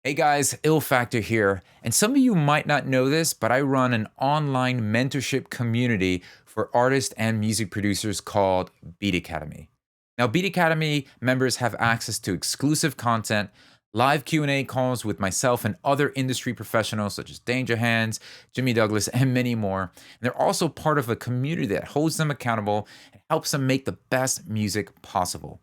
Hey guys, Ill Factor here. And some of you might not know this, but I run an online mentorship community for artists and music producers called Beat Academy. Now, Beat Academy members have access to exclusive content, live Q&A calls with myself and other industry professionals such as Danger Hands, Jimmy Douglas, and many more. And they're also part of a community that holds them accountable and helps them make the best music possible.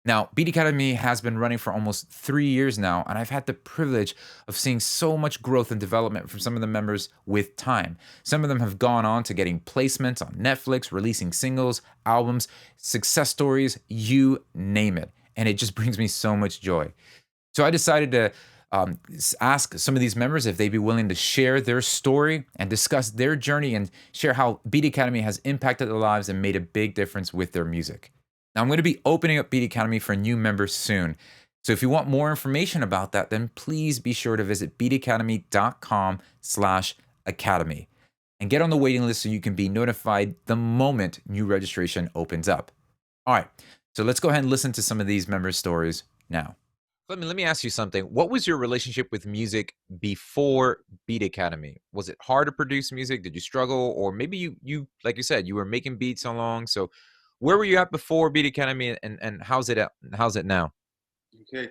Now, Beat Academy has been running for almost 3 years now, and I've had the privilege of seeing so much growth and development from some of the members with time. Some of them have gone on to getting placements on Netflix, releasing singles, albums, success stories, you name it. And it just brings me so much joy. So I decided to ask some of these members if they'd be willing to share their story and discuss their journey and share how Beat Academy has impacted their lives and made a big difference with their music. Now, I'm going to be opening up Beat Academy for new members soon. So if you want more information about that, then please be sure to visit beatacademy.com/academy and get on the waiting list so you can be notified the moment new registration opens up. All right, so let's go ahead and listen to some of these members' stories now. Let me ask you something. What was your relationship with music before Beat Academy? Was it hard to produce music? Did you struggle, or maybe you like you said you were making beats so long? So where were you at before Beat Academy, and how's it now? Okay.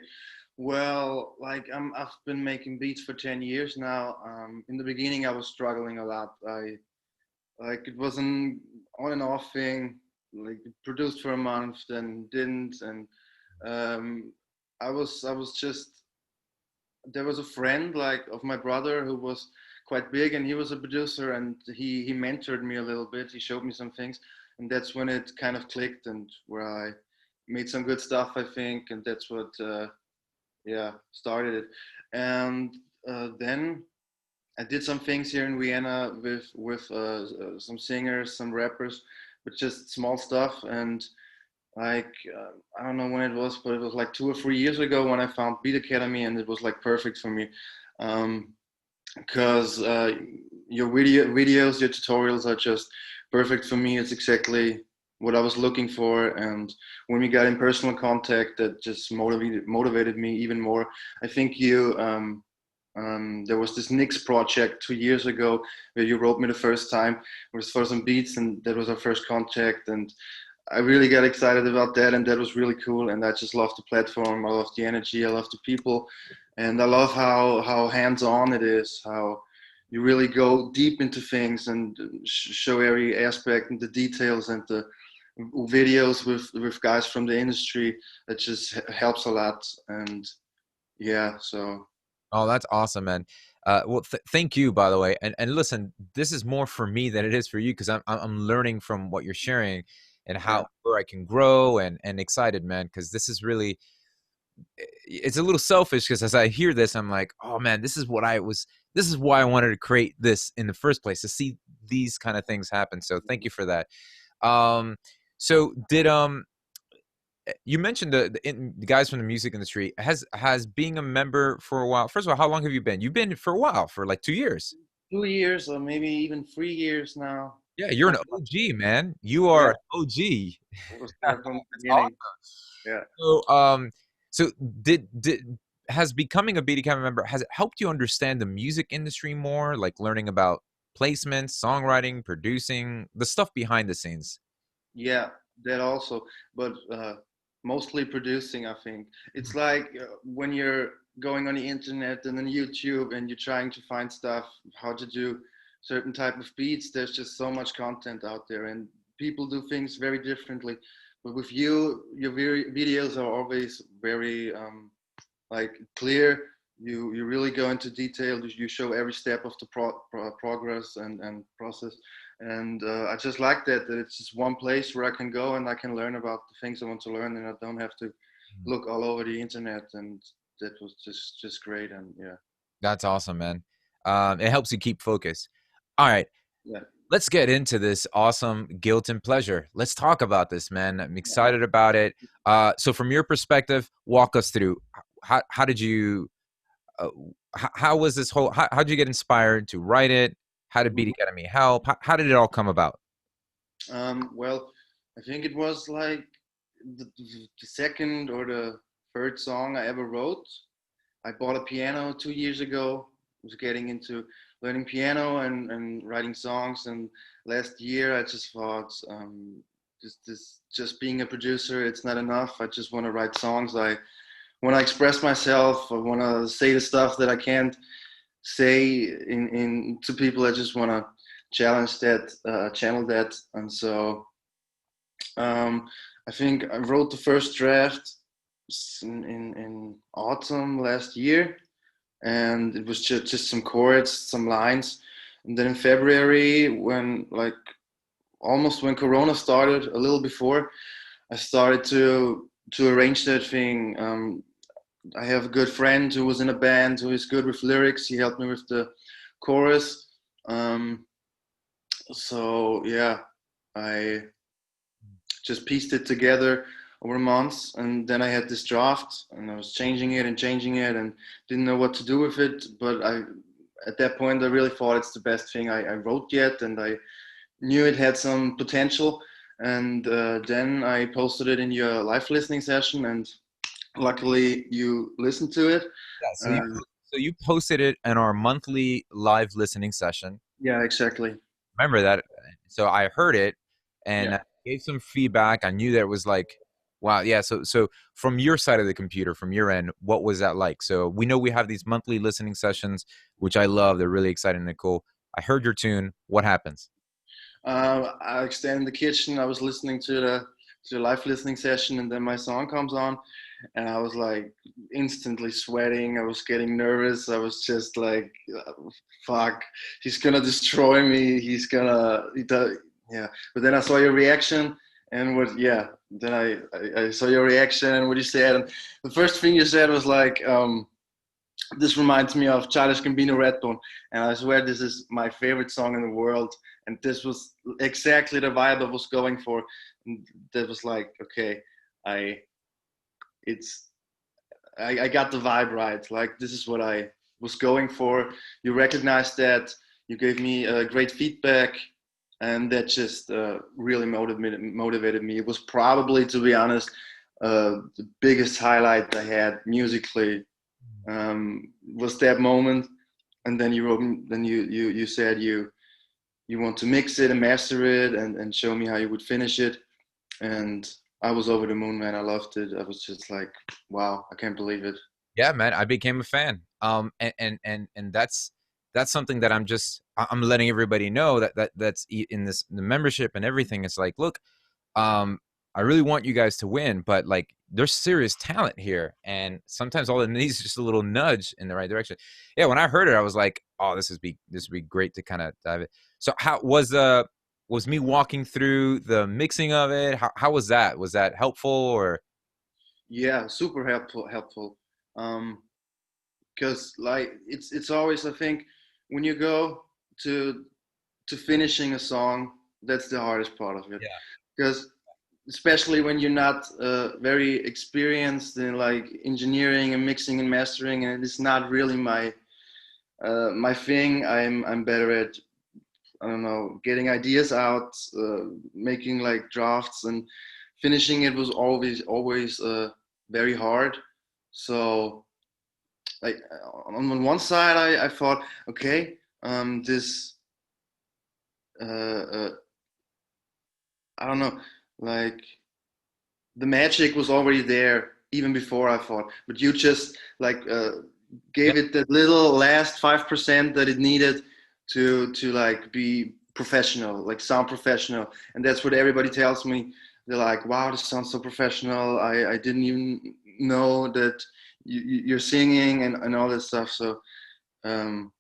Well, I've been making beats for 10 years now. In the beginning, I was struggling a lot. It was an on and off thing. Like it produced for a month, then didn't, and um, I was just there was a friend like of my brother who was quite big, and he was a producer, and he mentored me a little bit. He showed me some things, and that's when it kind of clicked, and where I made some good stuff, I think, and that's what started it. And then I did some things here in Vienna with some singers, some rappers, but just small stuff. And I don't know when it was, but it was like 2 or 3 years ago when I found Beat Academy, and it was like perfect for me. Because your videos, your tutorials are just perfect for me. It's exactly what I was looking for, and when we got in personal contact, that just motivated me even more. I think there was this Nix project 2 years ago where you wrote me the first time. It was for some beats, and that was our first contact, and I really got excited about that, and that was really cool. And I just love the platform. I love the energy. I love the people, and I love how hands on it is. How you really go deep into things and show every aspect and the details and the videos with guys from the industry. It just helps a lot. And yeah, so Oh, that's awesome, man. Thank you, by the way. And listen, this is more for me than it is for you because I'm learning from what you're sharing and yeah, how where I can grow and excited, man. Because this is really it's a little selfish because as I hear this, I'm like, oh man, this is what I was. This is why I wanted to create this in the first place to see these kind of things happen. So thank you for that. Um, so did you mentioned the guys from the music industry has being a member for a while. First of all, how long have you been? You've been for a while, for like 2 years. 2 years or maybe even 3 years now. Yeah, you're an OG, man. You are Yeah, an OG. I was there from the That's beginning. awesome. Yeah. So, so did has becoming a BDCAM member has it helped you understand the music industry more, like learning about placements, songwriting, producing, the stuff behind the scenes? Yeah, that also, but mostly producing, I think. It's like when you're going on the internet and on YouTube and you're trying to find stuff, how to do certain type of beats, there's just so much content out there and people do things very differently. But with you, your videos are always very like clear. You really go into detail. You show every step of the progress and process. And I just like that it's just one place where I can go and I can learn about the things I want to learn, and I don't have to look all over the internet. And that was just great. And yeah, That's awesome, man. It helps you keep focus. All right, yeah, let's get into this awesome guilt and pleasure. Let's talk about this, man. I'm yeah. excited about it. So, from your perspective, walk us through how did you uh, how was this whole how did you get inspired to write it? How did Beat Mhm. Academy help? How did it all come about? Well, I think it was like the second or the third song I ever wrote. I bought a piano 2 years ago. Was getting into learning piano and writing songs. And last year, I just thought, just being a producer, it's not enough. I just want to write songs. I want to express myself. I want to say the stuff that I can't say in to people. I just want to challenge that, channel that. And so I think I wrote the first draft in autumn last year, and it was just some chords, some lines. And then in February, when like almost when Corona started, a little before, I started to arrange that thing. I have a good friend who was in a band who is good with lyrics. He helped me with the chorus. Um, so yeah, I just pieced it together over months, and then I had this draft, and I was changing it, and didn't know what to do with it. But at that point, I really thought it's the best thing I wrote yet, and I knew it had some potential. And then I posted it in your live listening session, and luckily you listened to it. Yeah, so you Uh, so you posted it in our monthly live listening session. yeah, exactly. Remember that? So I heard it Yeah. and I gave some feedback. I knew that it was like, wow, yeah. So from your side of the computer, from your end, what was that like? So we know we have these monthly listening sessions, which I love. They're really exciting and cool. I heard your tune. What happens? I stand in the kitchen. I was listening to the live listening session, and then my song comes on, and I was like instantly sweating. I was getting nervous. I was just like, "Fuck, he's gonna destroy me. He's gonna, yeah." But then I saw your reaction, and what, yeah. Then I saw your reaction and what you said, and the first thing you said was like, this reminds me of Childish Gambino Redbone, and I swear this is my favorite song in the world. And this was exactly the vibe I was going for. And that was like, okay, I it's I got the vibe right. Like this is what I was going for. You recognized that. You gave me great feedback, and that just really motivated me. It was probably, to be honest, the biggest highlight I had musically, was that moment. And then you wrote, then you said you want to mix it and master it, and show me how you would finish it. And I was over the moon, man. I loved it. I was just like, wow, I can't believe it. Yeah, man, I became a fan. And that's something that I'm letting everybody know that's in this the membership and everything. It's like, look, um, I really want you guys to win, but like there's serious talent here, and sometimes all it needs is just a little nudge in the right direction. Yeah, when I heard it, I was like, oh, this would be great to kind of dive it. So how was me walking through the mixing of it? How was that? Was that helpful or Yeah, super helpful. Um, because like it's always, I think, when you go to finishing a song, that's the hardest part of it. yeah, Because especially when you're not very experienced in like engineering and mixing and mastering, and it's not really my thing. I'm better at, I don't know, getting ideas out, making like drafts, and finishing it was always very hard. So like on one side, I thought, okay, this uh, I don't know, like the magic was already there even before I thought, but you just like yeah, gave it that little last 5% that it needed to like be professional, like sound professional. And that's what everybody tells me. They're like, wow, this sounds so professional. I didn't even know that you're singing and all that stuff. So um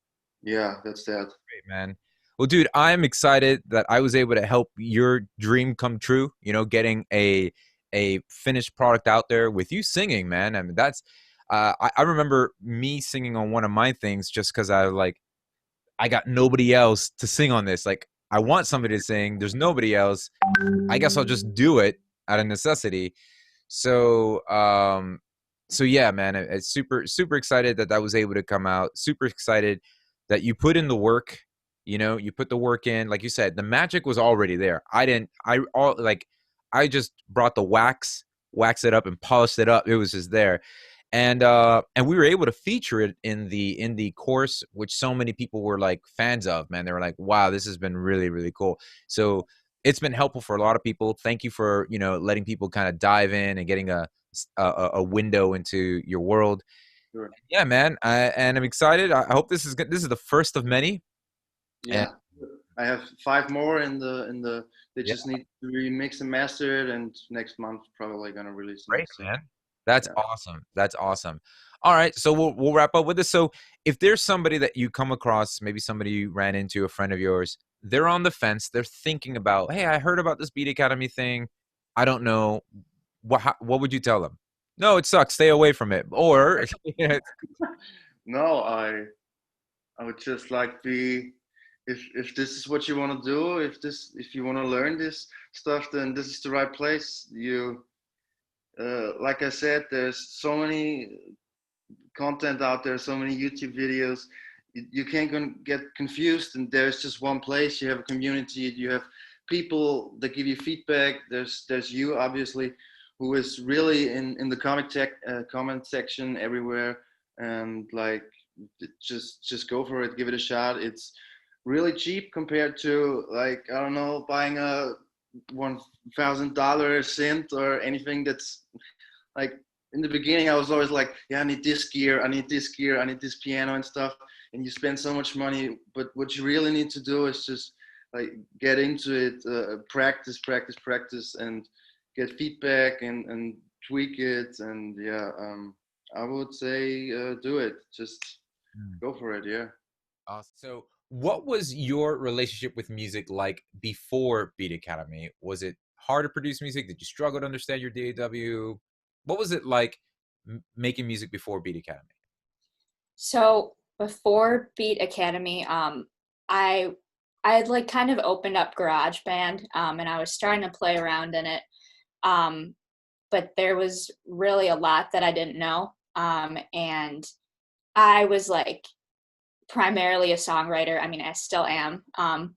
yeah, that's that. great, man. Well, dude, I'm excited that I was able to help your dream come true. You know, getting a finished product out there with you singing, man. I mean, that's I remember me singing on one of my things just because I was like, I got nobody else to sing on this. Like, I want somebody to sing. There's nobody else. I guess I'll just do it out of necessity. So, so yeah, man, it's super excited that that was able to come out. Super excited that you put in the work. You know, you put the work in. Like you said, the magic was already there. I didn't. I all like. I just brought the wax it up, and polished it up. It was just there, And we were able to feature it in the course, which so many people were like fans of. Man, they were like, wow, this has been really, really cool. So it's been helpful for a lot of people. Thank you for, letting people kind of dive in and getting a window into your world. Sure. Yeah, man. And I'm excited. I hope this is good. This is the first of many. And Yeah. I have five more in the. They yeah, just need to remix and master it, and next month probably gonna release the great, next. man. That's Yeah. awesome. That's awesome. All right, so we'll wrap up with this. So, if there's somebody that you come across, maybe somebody you ran into, a friend of yours, they're on the fence. They're thinking about, hey, I heard about this Beat Academy thing. I don't know. What would you tell them? No, it sucks. Stay away from it. Or No, I would just like be if this is what you want to do, if you want to learn this stuff, then this is the right place. You like I said, there's so many content out there, so many YouTube videos. You can't get confused, and there's just one place. You have a community. You have people that give you feedback. There's you obviously, who is really in the comment section everywhere, and like just go for it, give it a shot. It's really cheap compared to, like, I don't know, buying a $1,000 synth or anything. That's like, in the beginning I was always like, yeah, I need this gear, I need this gear, I need this piano and stuff. And you spend so much money, but what you really need to do is just like get into it, practice, and get feedback and tweak it. And yeah, I would say do it. Just go for it. Yeah. awesome. So, what was your relationship with music like before Beat Academy? Was it hard to produce music? Did you struggle to understand your DAW? What was it like making music before Beat Academy? So before Beat Academy, I I had like kind of opened up GarageBand, and I was starting to play around in it. Um, but there was really a lot that I didn't know. And I was like primarily a songwriter. I mean, I still am.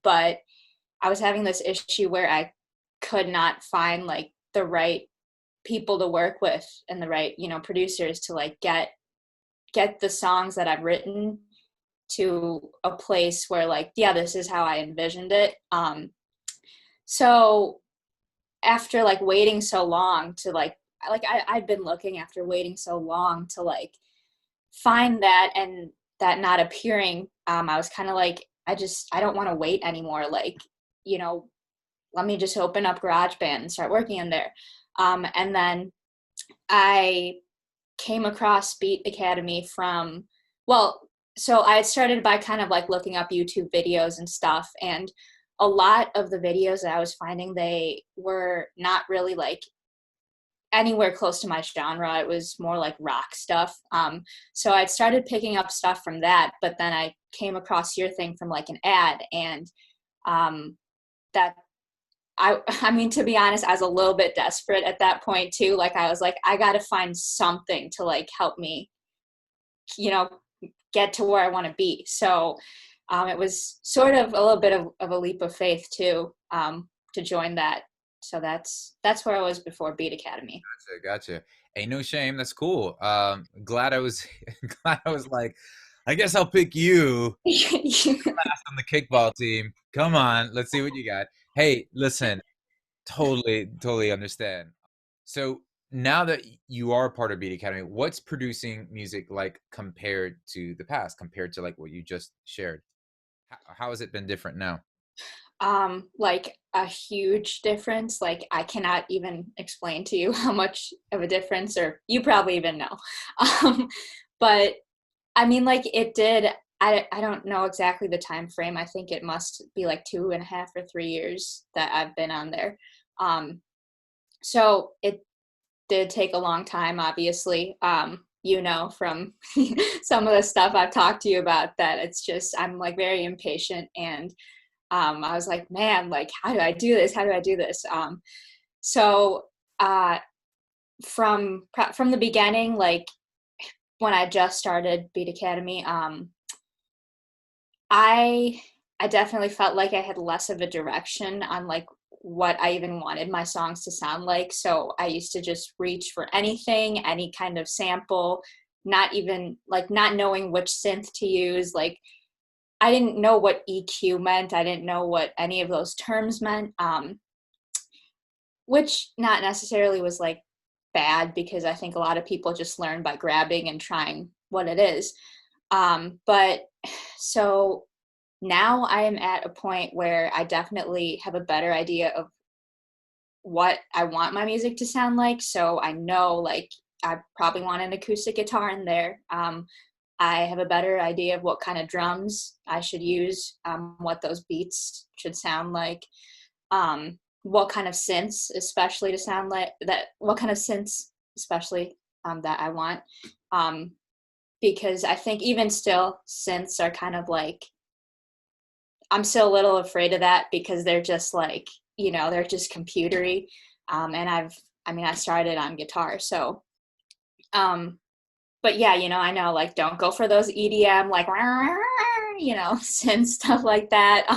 But I was having this issue where I could not find like the right people to work with and the right, producers to like get the songs that I've written to a place where like, yeah, this is how I envisioned it. So after like waiting so long to I'd been looking after waiting so long to like find that, and that not appearing, I was kind of like, I don't want to wait anymore. Like, you know, let me just open up GarageBand and start working in there. And then I came across Beat Academy from, well, so I started by kind of like looking up YouTube videos and stuff. And a lot of the videos that I was finding, they were not really like anywhere close to my genre. It was more like rock stuff. So I started picking up stuff from that, but then I came across your thing from like an ad, and that I mean, to be honest, I was a little bit desperate at that point too. Like I was like, I got to find something to like help me, you know, get to where I want to be. So it was sort of a little bit of a leap of faith too, to join that. So that's where I was before Beat Academy. Gotcha. Ain't no shame. That's cool. Glad I was glad I was like, I guess I'll pick you on the kickball team. Come on, let's see what you got. Hey, listen, totally understand. So now that you are part of Beat Academy, what's producing music like compared to the past, compared to like what you just shared? How has it been different now? Like a huge difference. Like I cannot even explain to you how much of a difference, or you probably even know. Um, but I mean, like it did. I don't know exactly the time frame. I think it must be like 2.5 or 3 years that I've been on there. So it did take a long time, obviously. From some of the stuff I've talked to you about, that it's just I'm like very impatient, and I was like, man, like how do I do this? How do I do this? So uh, from the beginning, like when I just started Beat Academy, I I definitely felt like I had less of a direction on like what I even wanted my songs to sound like. So I used to just reach for anything, any kind of sample, not even like not knowing which synth to use. Like I didn't know what EQ meant. I didn't know what any of those terms meant. Which not necessarily was like bad, because I think a lot of people just learn by grabbing and trying what it is. But so now I am at a point where I definitely have a better idea of what I want my music to sound like. So I know like I probably want an acoustic guitar in there. I have a better idea of what kind of drums I should use, what those beats should sound like, what kind of synths, especially to sound like that, what kind of synths, especially that I want. Because I think even still, synths are kind of like, I'm still a little afraid of that because they're just like, they're just computery. And I started on guitar. So, but yeah, I know, like, don't go for those EDM, like, synth stuff like that.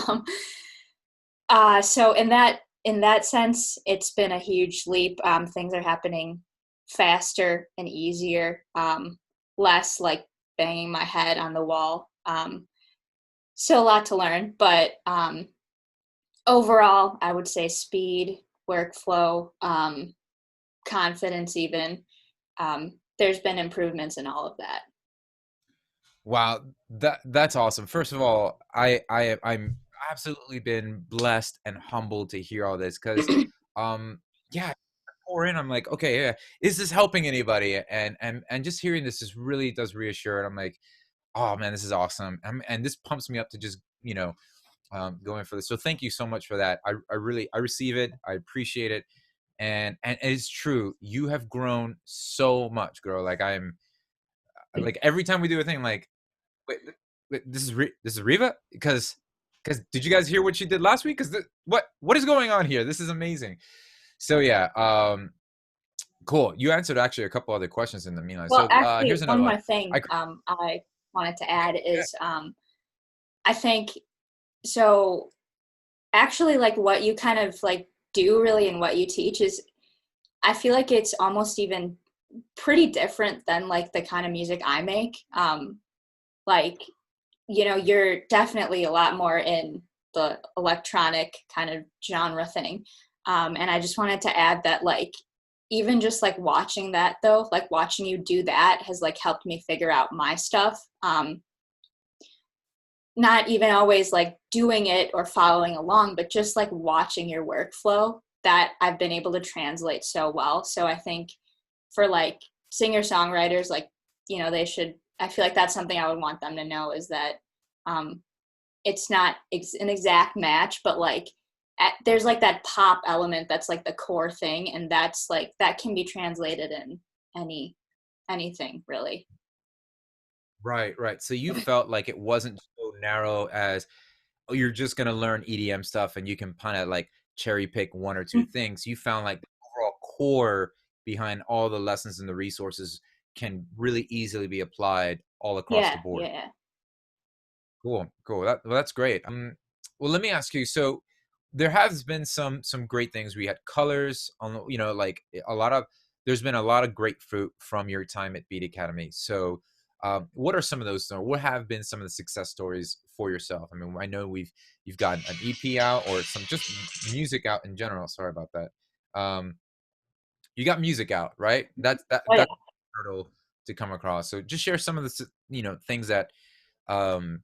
So in that sense, it's been a huge leap. Things are happening faster and easier, less like banging my head on the wall. Still a lot to learn, but overall, I would say speed, workflow, confidence, even. There's been improvements in all of that. Wow, that's awesome. First of all, I'm absolutely been blessed and humbled to hear all this because, yeah, I pour in. I'm like, okay, yeah, is this helping anybody? And just hearing this just really does reassure. And I'm like, oh man, this is awesome. And this pumps me up to just going for this. So thank you so much for that. I really I receive it. I appreciate it. And it's true. You have grown so much, girl. Like I'm like every time we do a thing, like wait, this is Riva? Because did you guys hear what she did last week? Because what is going on here? This is amazing. So yeah, cool. You answered actually a couple other questions in the meantime. Well, So actually, here's one another one. more thing I wanted to add is I think so. Actually, like what you kind of like do really and what you teach is, I feel like it's almost even pretty different than like the kind of music I make. Like, you're definitely a lot more in the electronic kind of genre thing. And I just wanted to add that, like, even just like watching that though, like watching you do that has like helped me figure out my stuff. Not even always like doing it or following along, but just like watching your workflow, that I've been able to translate so well. So I think for like singer-songwriters, like, I feel like that's something I would want them to know, is that it's not an exact match, but like there's like that pop element that's like the core thing, and that's like that can be translated in anything really. Right, right. So you felt like it wasn't so narrow as, oh, you're just gonna learn EDM stuff and you can kind of like cherry pick one or two Mm. things. You found like the overall core behind all the lessons and the resources can really easily be applied all across the Yeah, board. yeah. Cool, cool. That's great. Well, let me ask you. So, there has been some great things. We had colors on, like a lot of. There's been a lot of great fruit from your time at Beat Academy. So, what are some of those? What have been some of the success stories for yourself? I mean, I know you've gotten an EP out or some just music out in general. Sorry about that. You got music out, right? Oh, yeah. That's a hurdle to come across. So, just share some of the things that um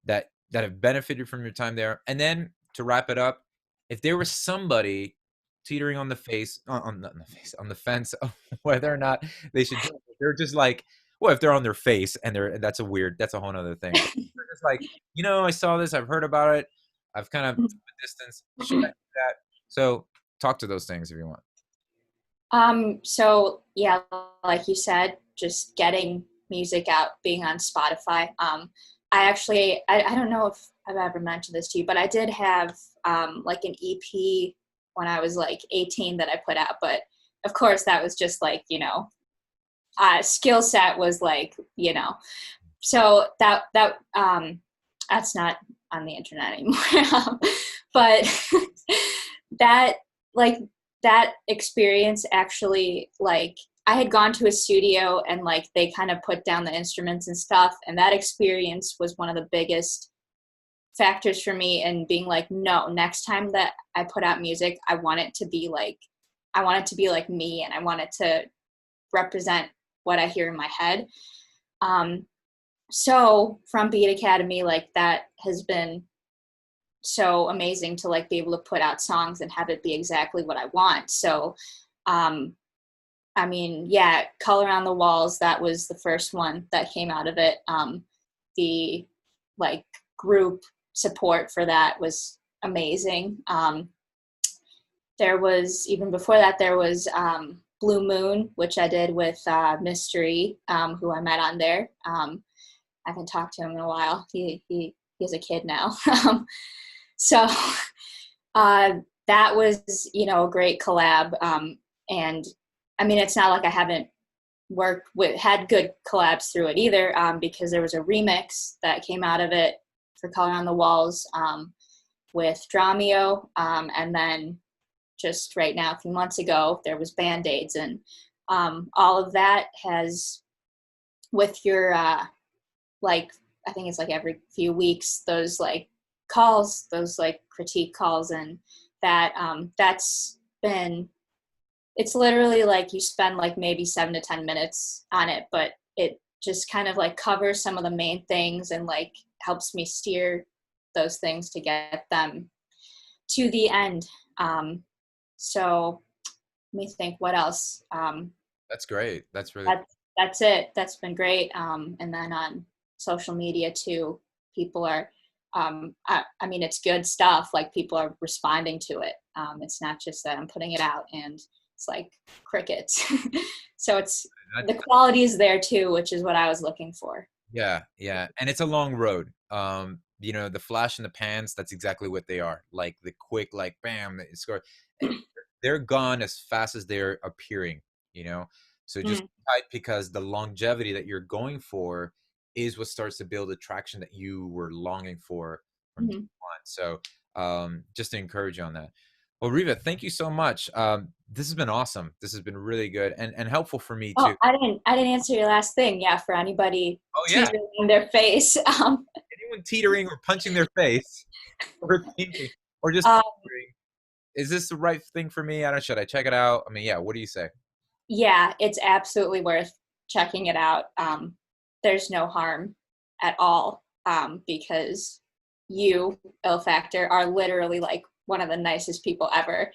that have benefited from your time there. And then to wrap it up, if there was somebody teetering on the face on the face on the fence of whether or not they should do it, they're just like, well, if they're on their face and that's a whole other thing. But they're just like, I saw this, I've heard about it, I've kind of from a distance. Should I do that? So talk to those things if you want. So yeah, like you said, just getting music out, being on Spotify. I don't know if I've ever mentioned this to you, but I did have like an EP when I was like 18 that I put out, but of course that was just like, skill set was like, so that's not on the internet anymore. But that like that experience actually, like, I had gone to a studio and like they kind of put down the instruments and stuff, and that experience was one of the biggest factors for me in being like, no, next time that I put out music, I want it to be like me, and I want it to represent what I hear in my head. Um, so from Beat Academy, like that has been so amazing to like be able to put out songs and have it be exactly what I want. So, um, I mean, yeah, Color on the Walls, that was the first one that came out of it. The like group support for that was amazing. There was, even before that, there was Blue Moon, which I did with Mystery, who I met on there. I haven't talked to him in a while. He has a kid now. So uh, that was, you know, a great collab. And I mean, it's not like I haven't had good collabs through it either, because there was a remix that came out of it for Color on the Walls, with Dramio, and then just right now, a few months ago, there was Band-Aids, and all of that has, with your like, I think it's like every few weeks, those like calls, those like critique calls, and that that's been, it's literally like you spend like maybe 7 to 10 minutes on it, but it just kind of like covers some of the main things and like helps me steer those things to get them to the end. So let me think what else. That's great. That's really cool. That's it. That's been great. And then on social media too, people are, I mean, it's good stuff. Like people are responding to it. It's not just that I'm putting it out and it's like crickets. So it's, the quality is there too, which is what I was looking for. Yeah, yeah. And it's a long road. You know, the flash and the pans, that's exactly what they are. Like the quick, like bam, it score. They're gone as fast as they're appearing, you know. So just Mm, tight, because the longevity that you're going for is what starts to build the traction that you were longing for from day mhm. one. So just to encourage you on that. Well, Riva, thank you so much. This has been awesome. This has been really good and helpful for me Oh, too. I didn't answer your last thing. Yeah, for anybody Oh yeah, teetering in their face. anyone teetering or punching their face or thinking or just Um, wondering, is this the right thing for me? I don't, should I check it out? I mean, yeah, what do you say? yeah, it's absolutely worth checking it out. There's no harm at all, because you, Ill Factor, are literally like one of the nicest people ever.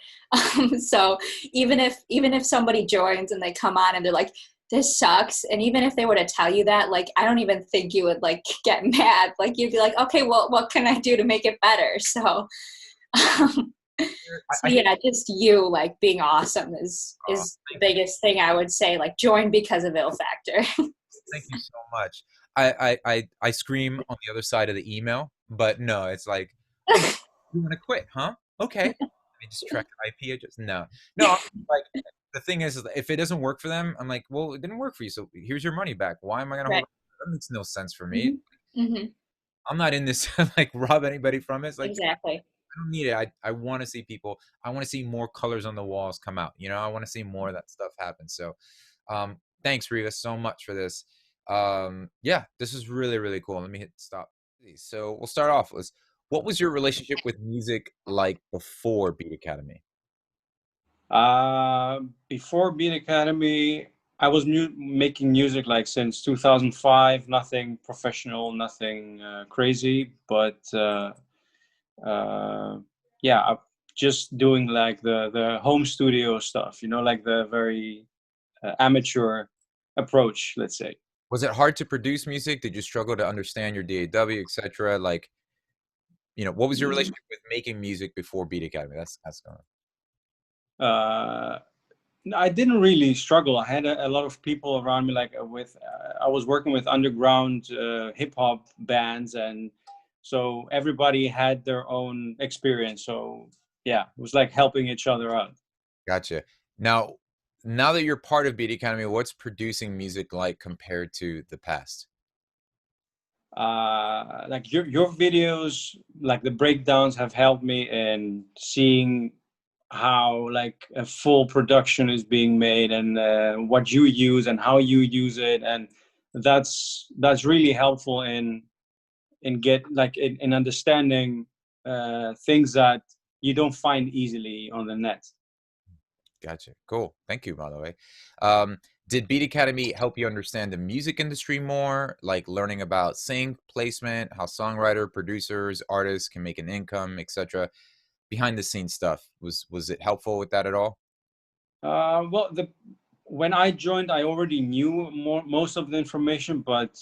So even if somebody joins and they come on and they're like, this sucks, and even if they were to tell you that, like, I don't even think you would like get mad. Like you'd be like, okay, well, what can I do to make it better? So um, so I hear. yeah, just you like being awesome Oh, is the biggest thing I would say. Like join because of Ill Factor. thank you so much. I scream on the other side of the email, but no, it's like, oh, you want to quit, huh? Okay. Let me just track the IP address. No, no. Like the thing is if it doesn't work for them, I'm like, well, it didn't work for you, so here's your money back. Why am I gonna hold Right. on? That makes no sense for me. Hmm. Hmm. I'm not in this to like rob anybody from it. It's like Exactly. I don't need it. I want to see people. I want to see more colors on the walls come out. You know, I want to see more of that stuff happen. So, thanks, Riva, so much for this. Yeah, this is really, really cool. Let me hit stop. So we'll start off with what was your relationship with music like before Beat Academy? Before Beat Academy, I was making music like since 2005. Nothing professional, nothing crazy, but uh, yeah, just doing like the home studio stuff. You know, like the very amateur approach, let's say. Was it hard to produce music? Did you struggle to understand your DAW, etc.? Like, what was your Mm, relationship with making music before Beat Academy? That's going. Uh, I didn't really struggle. I had a lot of people around me, like I was working with underground hip hop bands, and so everybody had their own experience. So yeah, it was like helping each other out. Gotcha. Now that you're part of Beat Academy, what's producing music like compared to the past? Like your videos, like the breakdowns, have helped me in seeing how like a full production is being made, and what you use and how you use it, and that's really helpful in understanding things that you don't find easily on the net. Gotcha. Cool. Thank you, by the way. Um, did Beat Academy help you understand the music industry more, like learning about sync, placement, how songwriter, producers, artists can make an income, etc.? Behind the scenes stuff. Was it helpful with that at all? Well, when I joined, I already knew most of the information, but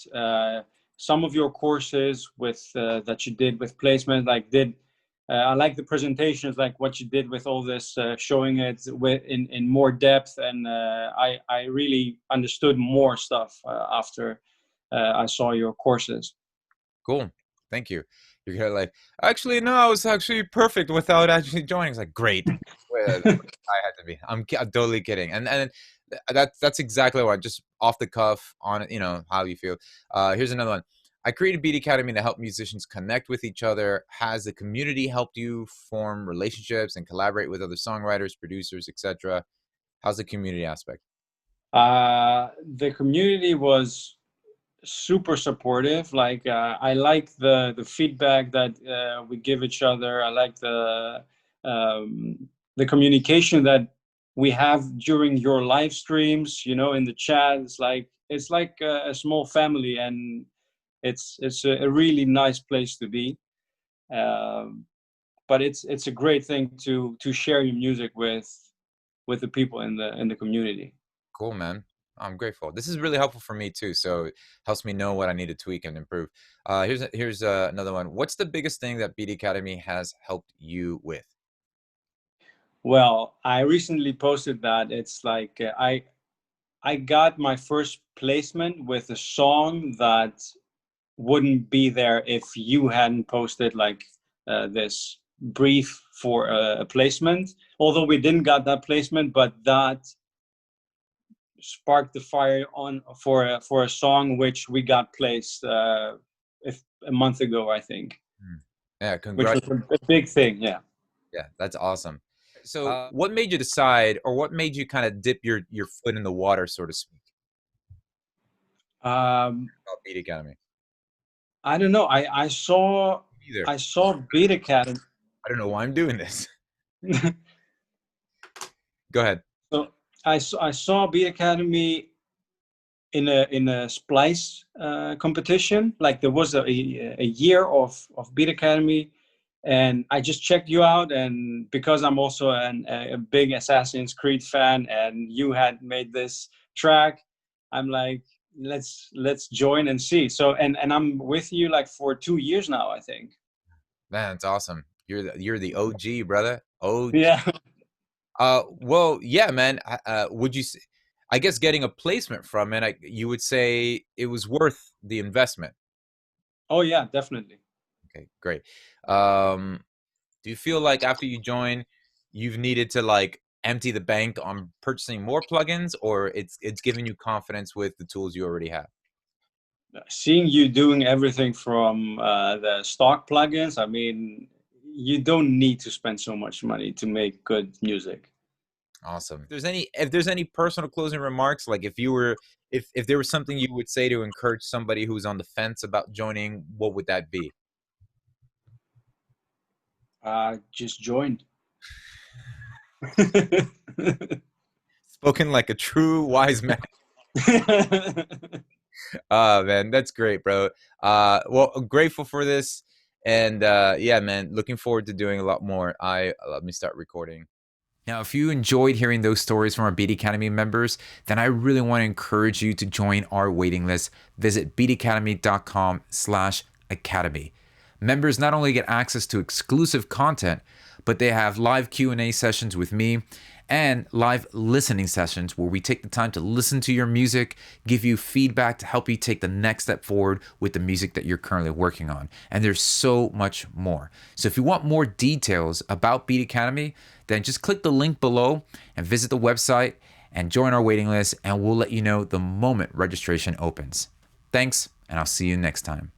some of your courses with that you did with placement, I like the presentations, like what you did with all this, showing it in more depth, and I really understood more stuff after I saw your courses. Cool. Thank you. You're kind of like, actually, no, I was actually perfect without actually joining. It's like, great. Well, I had to be. I'm totally kidding. And that's exactly what. Just off the cuff on it, how you feel. Here's another one. I created Beat Academy to help musicians connect with each other. Has the community helped you form relationships and collaborate with other songwriters, producers, etc.? How's the community aspect? The community was super supportive. Like I like the feedback that we give each other. I like the communication that we have during your live streams, in the chat. It's like a small family, and it's a really nice place to be. um, but it's a great thing to share your music with the people in the community. Cool, man. I'm grateful. This is really helpful for me too. So it helps me know what I need to tweak and improve. Here's another one. What's the biggest thing that BD Academy has helped you with? Well, I recently posted that it's like I got my first placement with a song that wouldn't be there if you hadn't posted like this brief for a placement. Although we didn't got that placement, but that sparked the fire on for a song which we got placed if a month ago, I think, Yeah, which was congrats. a big thing. Yeah. Yeah, that's awesome. So, what made you decide, or what made you kind of dip your foot in the water, so to speak, Um, about Beat Academy? I don't know. I saw Either. I saw Beat Academy. I don't know why I'm doing this. Go ahead. So I saw Beat Academy in a splice competition. Like there was a year of Beat Academy, and I just checked you out. And because I'm also a big Assassin's Creed fan, and you had made this track, I'm like, let's join and see. So and I'm with you like for 2 years now, I think. Man, it's awesome. You're the OG, brother. OG. Yeah. Well, yeah, man. Would you? I guess getting a placement from it, you would say it was worth the investment. Oh yeah, definitely. Okay, great. Um, do you feel like after you join, you've needed to like empty the bank on purchasing more plugins, or it's giving you confidence with the tools you already have? Seeing you doing everything from the stock plugins, I mean, you don't need to spend so much money to make good music. Awesome. If there's any personal closing remarks, like if there was something you would say to encourage somebody who's on the fence about joining, what would that be? Just joined. Spoken like a true wise man. Man, that's great, bro. Well, I'm grateful for this, and yeah, man, looking forward to doing a lot more. Let me start recording. Now, if you enjoyed hearing those stories from our Beat Academy members, then I really want to encourage you to join our waiting list. Visit beatacademy.com/academy. Members not only get access to exclusive content, but they have live Q&A sessions with me and live listening sessions where we take the time to listen to your music, give you feedback to help you take the next step forward with the music that you're currently working on. And there's so much more. So if you want more details about Beat Academy, then just click the link below and visit the website and join our waiting list, and we'll let you know the moment registration opens. Thanks, and I'll see you next time.